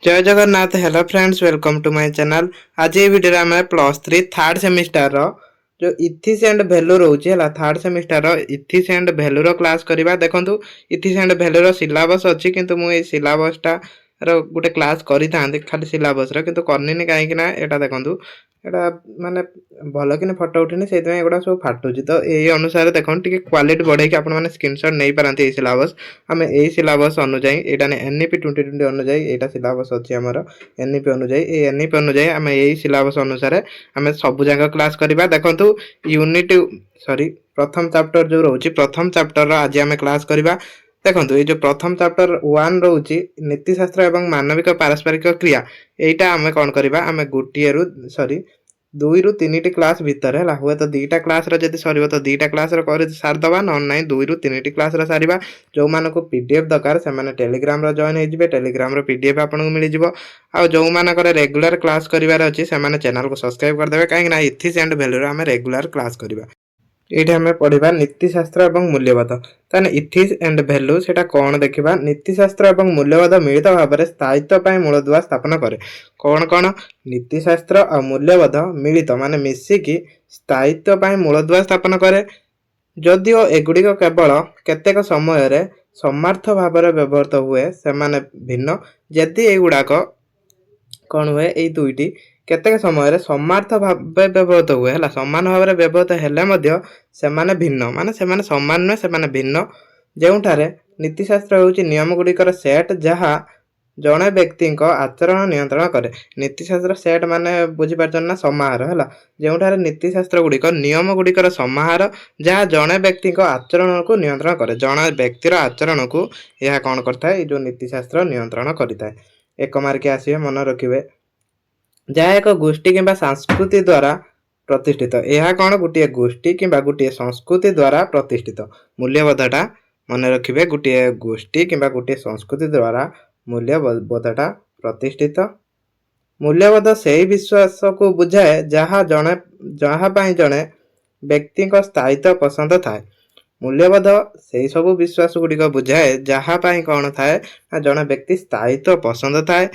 जय Jagannath. Hello friends, welcome to my channel. आज ये वीडियो आम +3 थर्ड सेमिस्टर जो इथिक्स एंड वैल्यू रोचे है third semester ethics and value class करवा। देखो इथिक्स एंड वैल्यू सिलेबस अच्छी किंतु मुझे सिलेबसटा गोटे क्लास करी खाली सिलेबस किंतु करनी कहीं यहाँ देखो एटा माने भल कि फटो उठनी से एगुड़ा सब फाटुची। तो यही अनुसार देखो टे क्वालिटी बढ़े कि आपने स्क्रीनशॉट नहीं पारती सिलेबस। आम यही सिलेबस अनुजाई यहाँ एनईपी 2020 अनुजाई यहाँ सिलेबस अच्छी आमर एनईपी अनुजाई एनईपी अनुजाई आम यही सिलेबस अनुसार आम सब जगह क्लास करवा। देखो यूनिट सॉरी प्रथम चैप्टर जो रोचे प्रथम चैप्टर आज आम क्लास करवा। देखो ये जो प्रथम चैप्टर 1 रोचे नीतिशास्त्र एवं मानविक पारस्परिक क्रिया यहीटा आम कौन करवा आम गोटे सॉरी 2 ରୁ 3ଟି क्लास भितर है हुए तो 2टा क्लास जब सर तो 2टा क्लास सारदे ना 2 ରୁ 3ଟି क्लास सारा। जो मानक पीडीएफ दरकार से टेलीग्राम जॉइन हो टेलीग्राम पीडीएफ आपको मिल जाव। आ जो मानकर रेगुलर क्लास करार अच्छी से चैनल को सब्सक्राइब करदे कहीं इथिक्स एंड वैल्यू आम रेगुलर क्लास करवा। ये आम पढ़ा नीतिशास्त्र और मूल्यवाद। ताने इथिक्स एंड वैल्यू से कौन देखा नीतिशास्त्र और मूल्यवाद मिलित भाव में स्थायित्व मूलदुआ स्थापन करे। कौन कौन नीतिशास्त्र और मूल्यवाद मिलित माने मिसिकी स्थायित्व मूलदुआ स्थापन करे। जदिओ एगुड़िक केवल केतेक समय समार्थ भाव में व्यवहृत हुए से भिन्न। जदि एगुड़ाक कौन हुए यही दुईटी केतेक समय समार्थ भाव व्यवहृत हुए है समान भाव में व्यवहृत हेले से भिन्न माने से समान नुहे से भिन्न। जोठारे नीतिशास्त्र हूँ नियम गुड़िकर सेट जहाँ जड़े व्यक्ति आचरण नियंत्रण करे। नीतिशास्त्र सेट माने बुझीपार ना समाहार है जोठारे नीतिशास्त्र गुड़िक नियम गुड़िकर समाहार जहाँ जड़े व्यक्ति आचरण को नियंत्रण करे। जड़े व्यक्तिर आचरण को यह कौन करता जो नीतिशास्त्र नियंत्रण करता। एक मार्क आसवे मन रखिए जहाँ एक गोष्ठी किंबा संस्कृति द्वारा प्रतिष्ठित। यह कौन गोटे गोष्ठी किंबा गोटे संस्कृति द्वारा प्रतिष्ठित। मूल्यबोधटा मन रखिए गोटे गोष्ठी किंबा गोटे संस्कृति द्वारा मूल्यबोधटा प्रतिष्ठित। मूल्यबोध से ही विश्वास को बुझाए जहाँ जड़े व्यक्ति स्थायित्व पसंद थाए। मूल्यबोध से सब विश्वास गुड़िक बुझाए जहाँ कौन थाए जड़े व्यक्ति स्थायित्व पसंद थाए।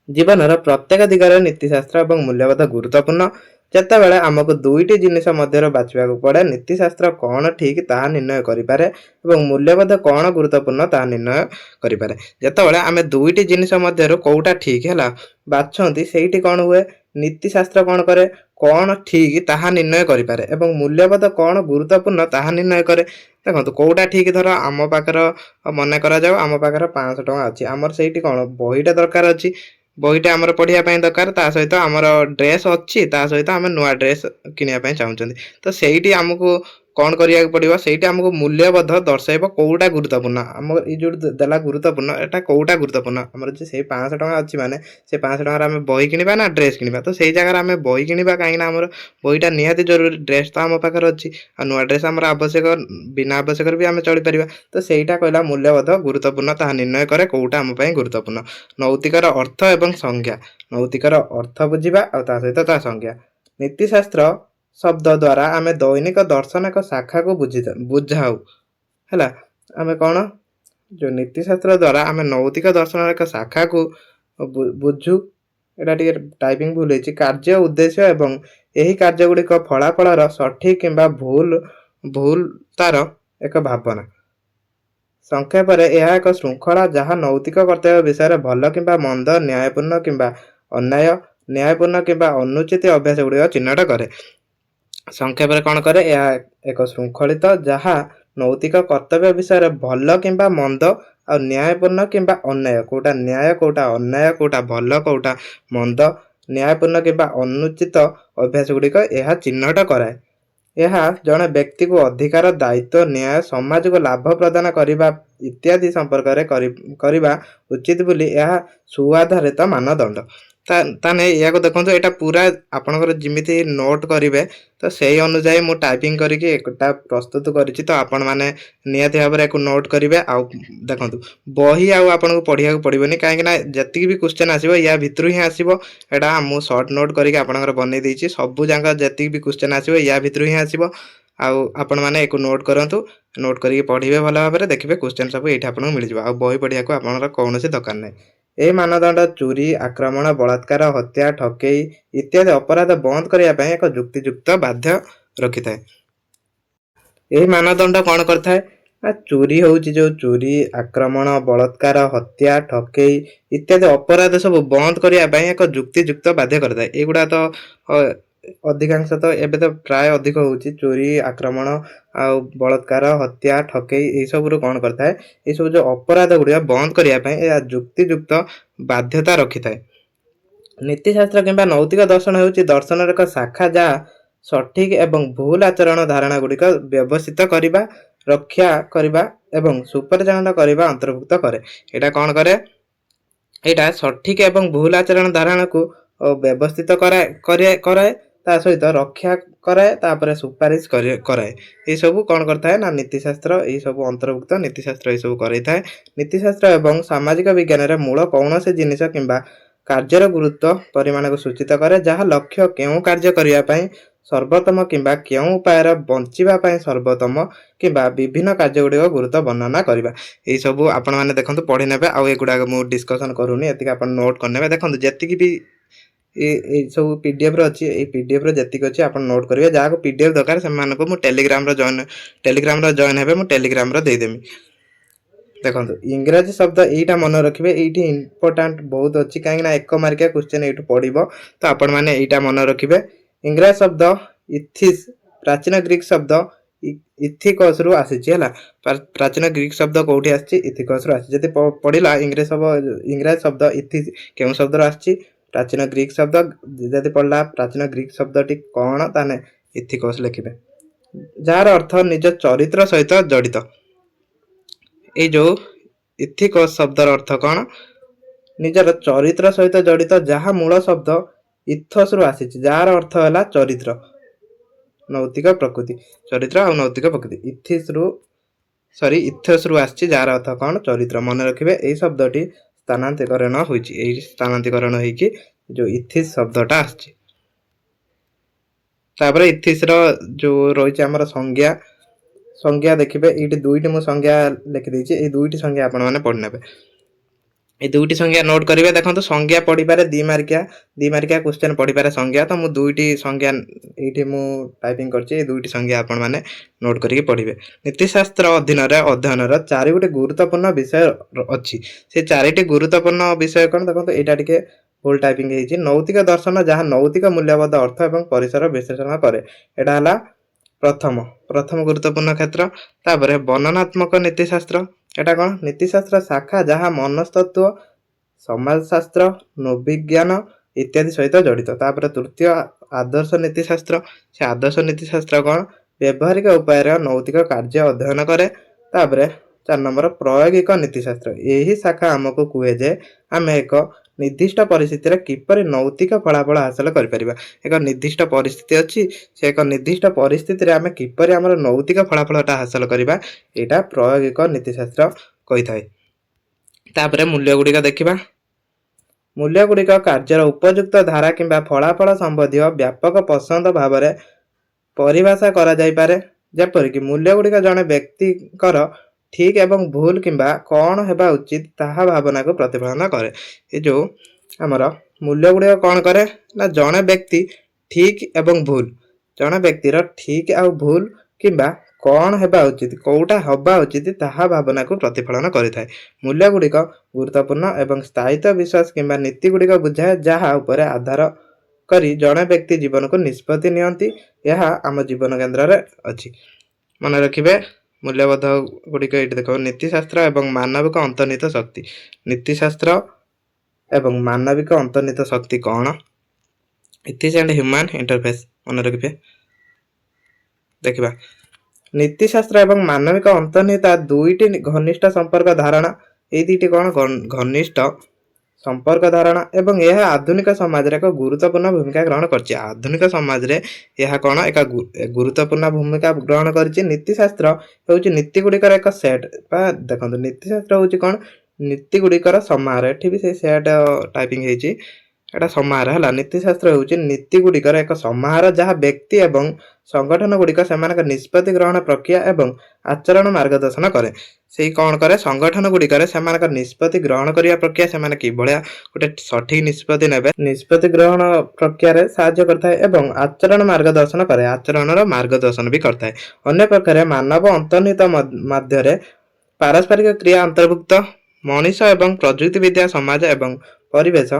जीवन प्रत्येक दिगरे नीतिशास्त्र और मूल्यबोध गुरुत्वपूर्ण। जिते बड़े आमको दुईटी जिनिस मध्य बाछा पड़े नीतिशास्त्र कौन ठीक ताहा निर्णय करें और मूल्यबोध कौन गुरुत्वपूर्ण ताहा निर्णय करें। जितेबाला आम दुईटी जिनिस मध्य कौटा ठीक है बाछंती से कौन हुए नीतिशास्त्र कौन करे कौन ठीक ताहा निर्णय करें और मूल्यबोध कौन गुरुत्वपूर्ण ताहा निर्णय करे। देखो कौटा ठीक धर आम पाखर मन करा आम पाखर 500 टଙ୍କା अच्छी आमर से कौन बहीटा दरकार अच्छी बहीटा आमर पढ़ाई दरकार ता सहित आमर ड्रेस अच्छी ता सहित आम नुआ ड्रेस किनिया चाहते तो सही आमको कौन करिया पड़ो से आमको मूल्यबोध दर्शाइब कौटा गुरुत्वपूर्ण आम जो देला गुरुत्वपूर्ण एटा कौटा गुरुत्वपूर्ण आमर से 500 टଙ୍କା अच्छी माने से 500 टଙ୍କା आम बही किनिबा ना ड्रेस किनिबा तो सही जगह आम बही किनिबा कहीं आमर बहीटा निहाती जरूरी ड्रेस तो आम पाखर अच्छी आ नुआ ड्रेस आमर आवश्यक बिना आवश्यक भी आम चली पारिबा। तो सहीटा कहला मूल्यबोध गुरुत्वपूर्ण ताहा निर्णय करे कौटा आम पई गुरुत्वपूर्ण। नैतिकर अर्थ एवं संज्ञा नैतिकर अर्थ बुझिबा आ ता सहित ता संज्ञा। नीतिशास्त्र शब्द द्वारा आम दैनिक दर्शन एक शाखा को बुझाऊ है आम कौन जो नीतिशास्त्र द्वारा आम नैतिक दर्शन एक शाखा को बुझु। यहाँ टाइपिंग भूल है कार्य उद्देश्य एवं यही कार्य गुड़िक फलाफल सठिक किंबा भूल तार एक भावना। संक्षेप यह एक श्रृंखला जहाँ नैतिक कर्तव्य विषय भल कि मंद न्यायपूर्ण कि अन्याय न्यायपूर्ण कि अनुचित अभ्यास गुड़िक चिन्हट करे। संक्षेप कौन करे यह एक श्रृंखलित जहाँ नैतिक कर्तव्य विषय भल कि मंद आ न्यायपूर्ण कि अन्याय कौटा न्याय कौटा अन्याय कौटा भल कौटा मंद न्यायपूर्ण कि अनुचित अभ्यास गुड़िक यह चिन्हट कराए। यह जड़े व्यक्ति को अधिकार दायित्व न्याय समाज को लाभ प्रदान करने इत्यादि संपर्क करने उचित बोली यह सुआधारित मानदंड। ताने या को देखो यहाँ पूरा आपनकर जिमिति नोट करेंगे तो सही अनुजाई मु टाइपिंग करके एकटा प्रस्तुत करी तो आपण मैंने निहाती भाव में नोट करेंगे। आ देखो बही आपको पढ़िया पड़ोनी कहीं जी भी क्वेश्चन आसो या भितर ही आसो एटा मु सर्ट नोट करके बनई देती सबू जगह जी भी क्वेश्चन आसो या भितर ही आसो। आपण मैंने एक नोट करंतु नोट करके पढ़िबे भल भाव में देखिए क्वेश्चन सब ये आपको मिल जाए बही पढ़िया को आपंकर कौन दरकार नहीं। यही मानदंड चोरी आक्रमण बलात्कार हत्या ठकई इत्यादि अपराध बंद करने एक जुक्तियुक्त बाध्य रखि था। यही मानदंड कौन करता चोरी हूँ जो चोरी आक्रमण बलात्कार हत्या ठकई इत्यादि अपराध सब बंद करने एक जुक्तियुक्त बाध्य करता है। युवा तो अधिकांश तो एबे तो प्राय अधिक होची चोरी आक्रमण आ बलात्कार हत्या ठकई ये सब कौन करता है ये सब जो अपराध गुड़िया बंद करने जुक्तियुक्त बाध्यता रखि था। नीतिशास्त्र किंबा नैतिक दर्शन होची दर्शन एक शाखा जहाँ सठिक एवं भूल आचरण धारणा गुड़िक व्यवस्थित करने रक्षा करने एवं सुपरिचालन करने अंतर्भुक्त करे। एटा कौन करे एटा सठिक एवं भूल आचरण धारणा को व्यवस्थित कराए ता सहित रक्षा कराए तापर सुपारिश कराए ये सब कौन करता है ना नीतिशास्त्र ये सब अंतर्भुक्त नीतिशास्त्र ये सब कराई थाए। नीतिशास्त्र एवं सामाजिक विज्ञान रे मूल कौन से जिनिस किंबा कार्यर गुरुत्व परिमाण को सूचित करे जहाँ लक्ष्य केउ कार्य करने पाई सर्वोत्तम किंबा केउ उपाय बंचिबा सर्वोत्तम किंबा विभिन्न कार्य गुड़िक गुरुत्व वर्णना करवा ये सब आपण मैंने देखो पढ़ी ने आउ एगुड़ा मुझे डिस्कसन करूनी एति आप नोट करने देखो जी भी ये सब पीडीएफ अच्छी पीडीएफ जी अच्छी आप नोट करेंगे जहाँ को पीडीएफ दरकार से टेलीग्राम टेलीग्राम जॉइन हे टेलीग्राम देदेमी। देखो इंग्राजी शब्द यहीटा मन रखिए ये इंपोर्टाट बहुत अच्छी कहीं एक मार्किया क्वेश्चन ये पड़ो तो आपण मैंने यहीटा मन रखिए। इंग्राजी शब्द इथिस प्राचीन ग्रीक शब्द इथिकस रु आसी है प्राचीन ग्रीक शब्द कौटी आसी इथिकस रु आसी जब पढ़ला इंग्राजी शब्द इथिस क्यों शब्द आसी प्राचीन ग्रीक शब्द जदि पढ़ला प्राचीन ग्रीक शब्द कौन ताने इथिकस लिखिबे जार अर्थ निज चरित्र सहित जड़ित। ये जो इथिकस शब्दर अर्थ कौन निजर चरित्र सहित जड़ित जहाँ मूल शब्द इथस रु आसी जार अर्थ है चरित्र नैतिक प्रकृति चरित्र और नैतिक प्रकृति इथस रु आसी जार अर्थ कौन चरित्र मन रखिए यही शब्दटी स्थानांतरीकरण होती स्थानांतरीकरण होगी जो इथिस शब्दटा आछि। तापर इथिस जो रही आमर संज्ञा संज्ञा देखिए ये दुईटी मुझे संज्ञा लिखिदी ये दुईटी संज्ञा आपण मैंने पढ़ी ने ये दुईटी संज्ञा नोट करेंगे। देखो तो संज्ञा पढ़ी पारे दी मार्किया क्वेश्चन पढ़ी पारे संज्ञा तो मुझे दुईटी संज्ञा ये टाइपिंग कर दुईटी संज्ञा आपण मैंने नोट करके पढ़े। नीतिशास्त्र अधीन अध्ययन चारि गोटे गुरुत्वपूर्ण विषय अच्छी से चारिटी गुरुत्वपूर्ण विषय कौन देखो यहाँ टे भूल टाइपिंग है नैतिक दर्शन जहाँ नैतिक मूल्यबोध अर्थ और परिसर विश्लेषण करे यहाँ प्रथम प्रथम गुरुत्वपूर्ण क्षेत्र तापर वर्णनात्मक नीतिशास्त्र एटा कौन नीतिशास्त्र शाखा जहाँ मनस्तत्व समाजशास्त्र नृविज्ञान इत्यादि सहित जड़ित। तापर तृतीय आदर्श नीतिशास्त्र से आदर्श नीतिशास्त्र कौन व्यावहारिक उपाय नैतिक कार्य अध्ययन करे। तापर 4 नंबर प्रायोगिक नीतिशास्त्र यही शाखा आमको कहे जे आम एक निर्दिष्ट परिस्थिति किपर नैतिक फलाफल हासिल कर एक निर्दिष्ट परिस्थिति अच्छी से एक निर्दिष्ट परिस्थिति आम किपर आम नैतिक फलाफलटा हासिल करवा यहाँ प्रायोगिक नीतिशास्त्र कही थाए। तापर मूल्य गुड़िक देखा मूल्य गुड़िक कार्यर उपयुक्त धारा किंबा फलाफल संबंधी व्यापक पसंद भाव में परिभाषा करा जाई पारे जेपरिक मूल्य गुड़िक जड़े व्यक्तिकर ठीक एवं भूल किंबा कौन हेबा उचित ताहा भावना को प्रतिफलन करे। ये जो आमर मूल्य गुड़िक कौन करे ना जड़े व्यक्ति ठीक एवं भूल जड़े व्यक्तिर ठीक आ भूल किंबा कौन हेबा उचित कौटा हवा उचित ताहा भावना को प्रतिफलन करिथाए। मूल्य गुड़िक गुरुत्वपूर्ण एवं स्थायित्व विश्वास किंबा नीति गुड़िक बुझाए जहाँ उपर आधार करी जड़े व्यक्ति जीवन को निष्पत्ति नियंती यह आम जीवन केन्द्र में अच्छी मन रखिए। मूल्यबोध गुड़िक ये देख नीतिशास्त्र एवं मानविक अंतर्निहित शक्ति नीतिशास्त्र एवं मानविक अंतर्निहित शक्ति कौन इथिक्स एंड ह्यूमन इंटरफेस मन रखिए। देखा नीतिशास्त्र एवं मानविक अंतर्निहित दुईटी घनिष्ठ संपर्क धारणा ये दुईटी कौन घनिष्ठ संपर्क धारणा एवं यह आधुनिक समाज एक गुरुत्वपूर्ण भूमिका ग्रहण कर आधुनिक समाज रे यह कौन एक गुरुत्वपूर्ण भूमिका ग्रहण कर नीतिशास्त्र हूँ नीति गुड़िकर एक सेट देखो नीतिशास्त्र हूँ कौन नीति गुड़िकर समाहार एठी भी से सेट टाइपिंग है समाहार है नीतिशास्त्र हूँ नीति गुड़िकर एक समाहार जहाँ व्यक्ति एवं संगठन गुड़िक से निष्पत्ति ग्रहण प्रक्रिया एवं आचरण मार्गदर्शन करे से कौन करे संगठन गुड़िक से निष्पत्ति ग्रहण करने प्रक्रिया से कि गोटे सठिक निष्पत्ति ने निष्पत्ति ग्रहण प्रक्रिया साहाय्य करता है एवं आचरण मार्गदर्शन करे आचरण मार्गदर्शन भी करता है। अन्य प्रकार मानव अंतर्निहित मध्य पारस्परिक क्रिया अंतर्भुक्त मनीष एवं प्रजुक्ति विद्या समाज एवं परिवेश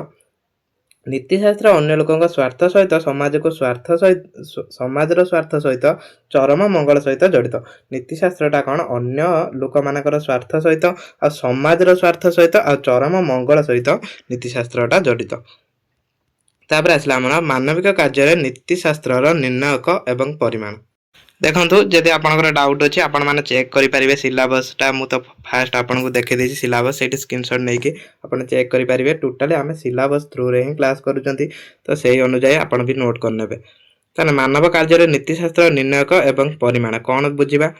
नीतिशास्त्र अन्य लोकों स्वार्थ सहित समाज को स्वार्थ सहित समाजर स्वार्थ सहित चरम मंगल सहित जड़ित। नीतिशास्त्रटा कौन अन्य लोक मानकर स्वार्थ सहित आ समाजर स्वार्थ सहित आ चरम मंगल सहित नीतिशास्त्रटा जड़ित। तापर आसला हमर मानविक कार्य नीतिशास्त्र निर्णायक एवं परिमाण। देखो जदि आपंकर डाउट अच्छे आपण मैंने चेक करेंगे सिलेबसटा मुझे फास्ट आपको देखी सिलेबस से स्क्रीनशॉट नहीं कि आप चेक करेंगे टोटाली आम सिलेबस थ्रू रे ही क्लास करुँच तो से अनुजाई आप भी नोट करने ताने मानव कार्य नीतिशास्त्र निर्णायक एवं परिमाण कौन बुझा।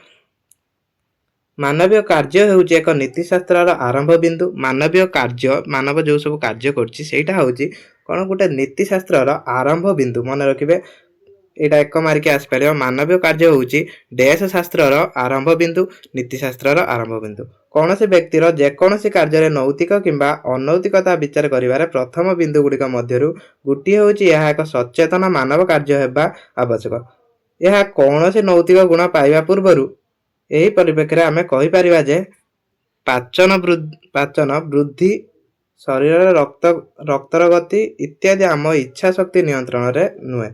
मानवीय कार्य हूँ एक नीतिशास्त्र आरंभ बिंदु मानवीय कार्य मानव जो सब कार्य करटा हूँ कौन गोटे नीतिशास्त्र आरंभ बिंदु मन रखिए यहाँ एक मारिक आसपार मानवीय कार्य हूँ देश शास्त्र आरंभ बिंदु नीतिशास्त्र आरंभ बिंदु कौन से व्यक्तिर जेकोसी कार्य नैतिक किंबा अनैतिकता विचार करिवार प्रथम बिंदु गुड़िक मध्य गोटे हूँ यह एक सचेतन मानव कार्य होगा आवश्यक। यह कौन से नैतिक गुण पाइबा पूर्वर यही परिप्रेक्षी आम कहीपर जे पाचन वृद्धि शरीर रक्तर गति इत्यादि आम इच्छा शक्ति नियंत्रण में नुहे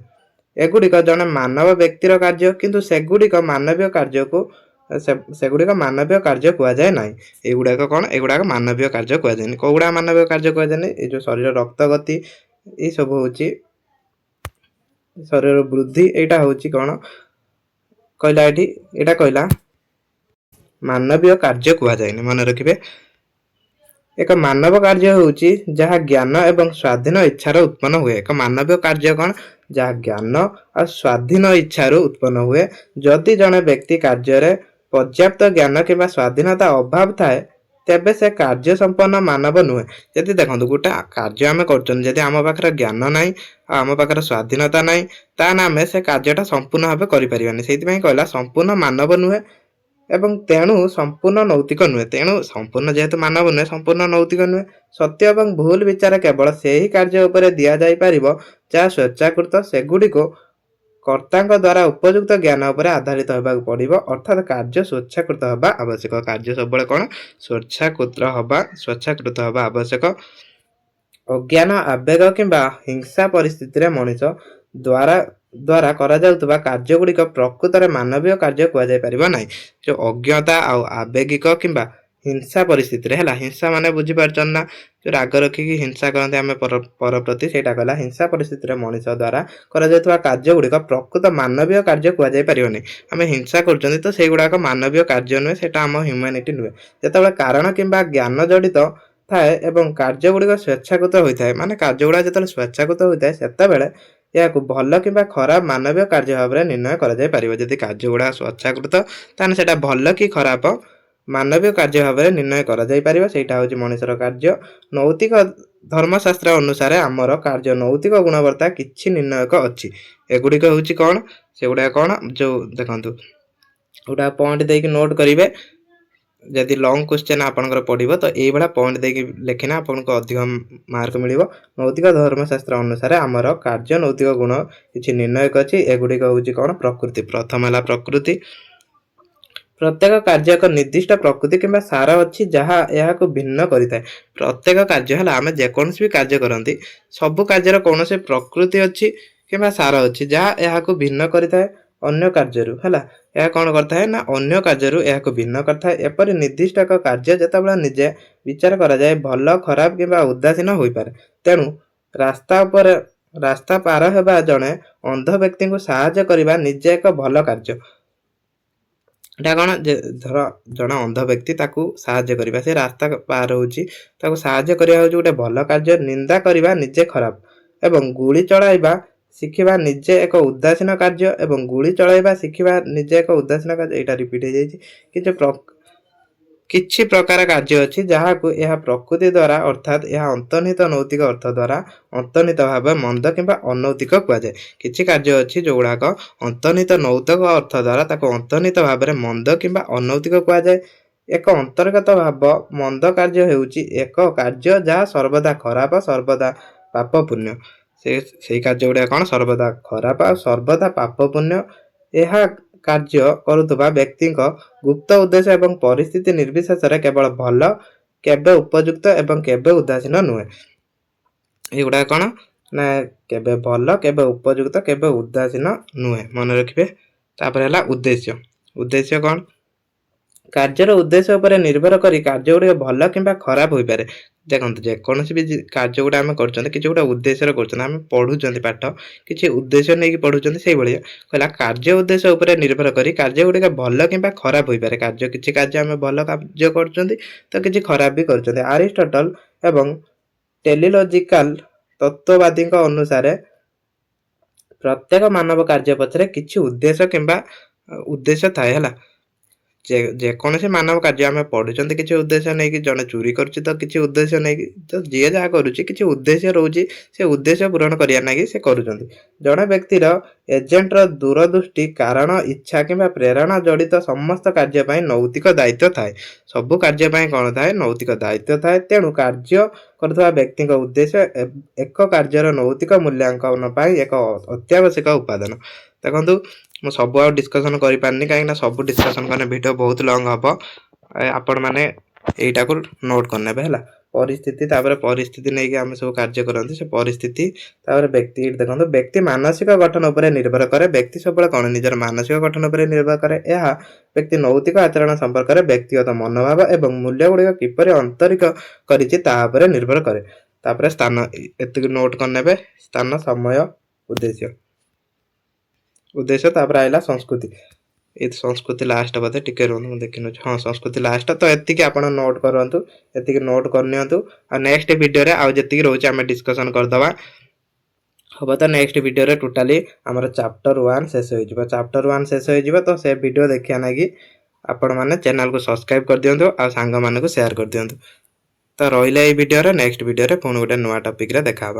एगुड़िक जड़े मानव व्यक्तिर कार्य किंतु सेगुड़िक मानवीय कार्य को सेगुड़िक मानवीय कार्य कहुए ना युड़ाक कौन एगुड़ाक मानवीय कार्य कहुए कौड़ा मानवीय कार्य कहुए ये जो शरीर रक्त गति ये सब हूँ शरीर वृद्धि यहाँ हूँ कौन कहला ये कहला मानवीय कार्य कहुए मन रखिए। एक मानव कार्य हूँ जहाँ ज्ञान एवं स्वाधीन इच्छार उत्पन्न हुए एक मानवीय कार्य कौन जहाँ ज्ञान और स्वाधीन इच्छार उत्पन्न हुए जदि जड़े व्यक्ति कार्य पर्याप्त ज्ञान कि स्वाधीनता अभाव थाए तेबे से कार्य संपन्न मानव नुहे। जदि देखो गोटे कार्य आम कर आम पाखे ज्ञान ना आम पाखे स्वाधीनता ना तान आम से कार्यटा संपूर्ण भाव करें से कहला संपूर्ण मानव नुहे एवं तेणु संपूर्ण नैतिक नुहे तेणु संपूर्ण जेहेतु मानव नुहे संपूर्ण नैतिक नुहे सत्य एवं भूल विचार केवल से ही कार्य उपर दि जापर जहाँ स्वेच्छाकृत सेगुड़िक कर्ता द्वारा उपयुक्त ज्ञान उपर आधारित होगा पड़ो अर्थात कार्य स्वेच्छाकृत हवा आवश्यक कार्य सब कौन स्वेच्छाकृत हवा आवश्यक। अज्ञान आवेग किंबा हिंसा परिस्थिति मनीष द्वारा द्वारा करा जाउतबा कार्य गुड़िक प्रकृत में मानवीय कार्य कहुपर ना जो अज्ञता आवेगिक किंबा हिंसा परिस्थिति है हिंसा माने बुझीपार ना जो राग रखिकी हिंसा करते आम पर प्रति से कहला हिंसा परिस्थिति मनीष द्वारा करा कार्य गुड़िक प्रकृत मानवीय कार्य कहुपर नहीं आम हिंसा कर तो से गुड़ाक मानवीय कार्य नुहे से आम ह्यूमानिटी नुहे जो कारण किंबा ज्ञान जड़ित थाए एवं कार्य गुड़िक स्वेच्छाकृत होता है माने कार्य गुड़ा जो स्वेच्छाकृत होता है सेतेबेले या भल कि खराब मानवीय कार्य भाव में निर्णय कर कार्य गुड़ा स्वेच्छाकृत ताने सेटा भल कि खराब मानवीय कार्य भाव में निर्णय करटा हूँ मनुष्यर कार्य। नैतिक धर्मशास्त्र अनुसार आमर कार्य नैतिक गुणवत्ता किछि निर्णायक अच्छी एगुड़िक हूँ कौन से गुड़ा कौन जो देखो गोटा पॉइंट देके नोट करेंगे जदि लॉन्ग क्वेश्चन आपंकर पढ़ो तो ये पॉइंट देके लिखिना आपको अधिक मार्क मिल। नैतिक धर्मशास्त्र अनुसार आमर कार्य नैतिक गुण किसी निर्णायक अच्छी एगुड़िक हूँ कौन प्रकृति प्रथम है प्रकृति प्रत्येक कार्य एक निर्दिष्ट प्रकृति किंबा सार अच्छी जहाँ यह भिन्न करें प्रत्येक कार्य है आम जेकोसी भी कार्य करती सबु कार्यर कौन से प्रकृति अच्छी कि सार अच्छी जहाँ यह भिन्न करें अन्य कार्य है कौन करता है ना अन्य कार्य भिन्न करता है एपरि निर्दिष्ट एक कार्य जितेबाला निजे विचार करा जाए भल खराब कि उदासीन हो पारे तेणु रास्ता पार होगा जड़े अंध व्यक्ति को साहाय्य करने निजे एक भल कार्य कौन धर जड़े अंध व्यक्ति साहाय्य करवा से रास्ता पार हो साहाय्य करवा गोटे भल कार्य निंदा करवा निजे खराब एवं गुली चलाइबा शिखा निजे एक उदासीन कार्य एवं गुली चलाइबा शिखा निजे एक उदासीन कार्य यहाँ रिपीट हो किछि प्रकार कार्य अछि जहाकु यह प्रकृति द्वारा अर्थात यह अंतर्निहित नैतिक अर्थ द्वारा अंतर्निहित भाव मंद किंबा अनैतिक कुआ जाय। किछि कार्य अछि जोगुड़ाक अंतर्निहित नैतिक अर्थ द्वारा ताको अंतर्निहित भाव में मंद किंबा अनैतिक कुआ जाय। एक अंतर्गत भाव मंद कार्य हेउछि एक कार्य जहाँ सर्वदा खराब सर्वदा पाप पुण्य से कार्य गुड़ा कौन सर्वदा खराब और सर्वदा पाप पुण्य यह कार्य करुवा व्यक्ति गुप्त उद्देश्य एवं परिस्थिति निर्विशेष केवल भल केबे उपयुक्त एवं केबे उदासीन नुहे। युड़ा कौन ना केबे भल केबे उपयुक्त केबे उदासीन नुहे मन रखिए। तापर उद्देश्य उद्देश्य कौन कार्यर उद्देश्य उपर निर्भर करी कार्य गुड़िक भल कि खराब हो पारे। देखो जेकोसी भी कार्य गुड़ा आम कर किसी गोटे उद्देश्य कर पढ़ुं पाठ किसी उद्देश्य नहीं पढ़ुं से भाया कहला कार्य उद्देश्य उपर निर्भर करी कार्य गुड़िक भल कि खराब हो पारे। कार्य किसी कार्य आम भल कार्य कर तो किसी खराब भी कर। अरिस्टोटल एवं टेलिलॉजिकल तत्ववादी अनुसार प्रत्येक मानव कार्य पछरे किसी उद्देश्य किंबा उद्देश्य थाए है। जेकोसी मानव कार्य आम पढ़ुं किसी उद्देश्य नहीं कि जड़े चोरी कर किसी उद्देश्य नहीं तो जी जहाँ करुच्ची उद्देश्य रोचे से उद्देश्य पूरण करने लगी से कर। जड़े व्यक्तिर एजेंटर दूरदृष्टि कारण इच्छा कि प्रेरणा जड़ित समस्त कार्य नैतिक दायित्व थाए। सबु कार्य कौन थाए नैतिक दायित्व थाए। तेणु कार्य कर व्यक्ति उद्देश्य एक कार्यर नैतिक मूल्यांकन एक अत्यावश्यक उपादान। देखो मु सब डिस्कसन कर पारनी कहीं सब डिस्कसन करने वीडियो बहुत लॉन्ग हम आपण मैंने यहीटा को नोट करने है। परिस्थिति परिस्थिति नहीं कि आम सब कार्य करते से परिस्थिति व्यक्ति देखो व्यक्ति मानसिक गठन उपर निर्भर करे। व्यक्ति सब कौन निजर मानसिक गठन उपर निर्भर करे। यह व्यक्ति नैतिक आचरण संपर्क में व्यक्तिगत मनोभाव एवं मूल्य गुड़िक किपर आंतरिक कर निर्भर करे। स्थान एति नोट करने स्थान समय उद्देश्य उद्देश्य आइला संस्कृति ये संस्कृति लास्ट बोधे टिके रुहतु देखी नौ। हाँ संस्कृति लास्ट तो एति आपण नोट करूँ एति नोट करनियंतु आ नेक्स्ट वीडियो रे आउ जति रोचे आम डिस्कसन करदवा हम तो नेक्स्ट वीडियो रे टोटाली आमर चैप्टर 1 शेष हो चैप्टर 1 शेष हो तो से वीडियो देखिया नागी आपण माने चैनल को सब्सक्राइब कर दियंतु आ सांग माने को शेयर कर दियंतु। तो रहिला ए वीडियो रे नेक्स्ट वीडियो रे पुणी गोटे नुआ टॉपिक रे देखा।